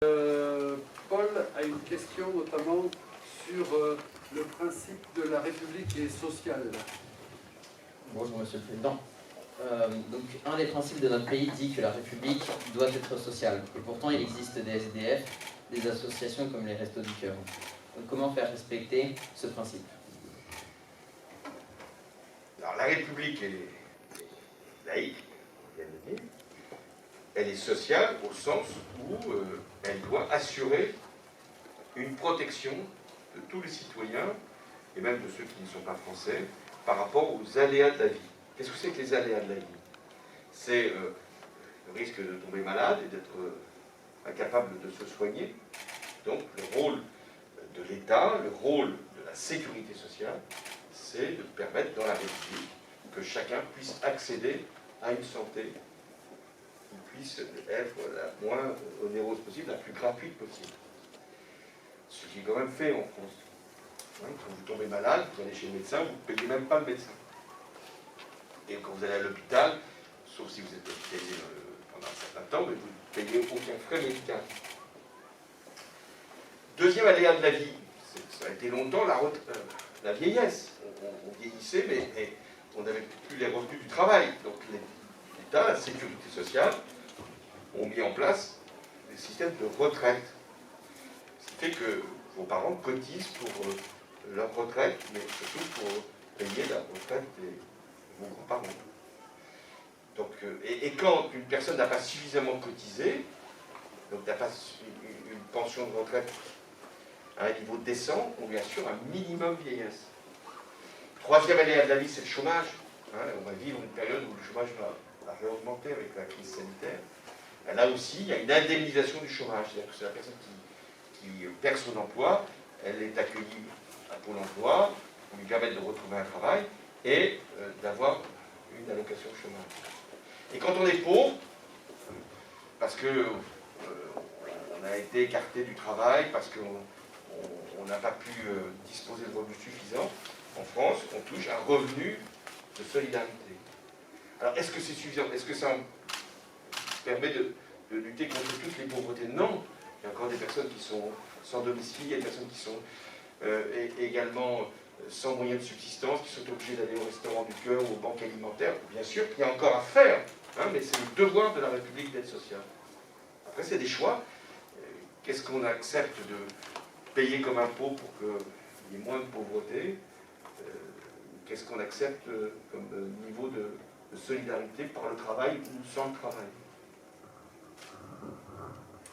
Paul a une question notamment sur le principe de la République et sociale. Bonjour Monsieur le Président. Donc, un des principes de notre pays dit que la République doit être sociale. Et pourtant, il existe des SDF, des associations comme les Restos du Cœur. Donc, comment faire respecter ce principe? Alors, la République est laïque, on vient de le dire. Elle est sociale au sens où elle doit assurer une protection de tous les citoyens, et même de ceux qui ne sont pas français, par rapport aux aléas de la vie. Qu'est-ce que c'est que les aléas de la vie? C'est le risque de tomber malade et d'être incapable de se soigner. Donc le rôle de l'État, le rôle de la sécurité sociale, c'est de permettre dans la République que chacun puisse accéder à une santé qui puisse être la moins onéreuse possible, la plus gratuite possible. Ce qui est quand même fait en France. Quand vous tombez malade, vous allez chez le médecin, vous ne payez même pas le médecin. Et quand vous allez à l'hôpital, sauf si vous êtes hospitalisé pendant un certain temps, mais vous ne payez aucun frais médical. Deuxième aléa de la vie, ça a été longtemps la vieillesse. On vieillissait, mais on n'avait plus les revenus du travail. Donc l'État, la sécurité sociale, ont mis en place des systèmes de retraite. Ce qui fait que vos parents cotisent pour leur retraite, mais surtout pour payer la retraite de vos grands-parents. Donc, et quand une personne n'a pas suffisamment cotisé, donc n'a pas une pension de retraite à un niveau décent, on lui assure un minimum vieillesse. Troisième aléa de la vie, c'est le chômage. On va vivre une période où le chômage va réaugmenter avec la crise sanitaire. Et là aussi, il y a une indemnisation du chômage. C'est-à-dire que c'est la personne qui perd son emploi, elle est accueillie à Pôle emploi pour lui permettre de retrouver un travail et d'avoir une allocation chômage. Et quand on est pauvre, parce qu'on a été écarté du travail, parce qu'on n'a pas pu disposer de revenus suffisants, en France, on touche un revenu de solidarité. Alors, est-ce que c'est suffisant? Est-ce que ça permet de lutter contre toutes les pauvretés? Non. Il y a encore des personnes qui sont sans domicile, il y a des personnes qui sont également sans moyens de subsistance, qui sont obligées d'aller au restaurant du cœur ou aux banques alimentaires. Bien sûr qu'il y a encore à faire, mais c'est le devoir de la République d'être sociale. Après, c'est des choix. Qu'est-ce qu'on accepte de payer comme impôt pour qu'il y ait moins de pauvreté? Qu'est-ce qu'on accepte comme niveau de solidarité par le travail ou sans le travail?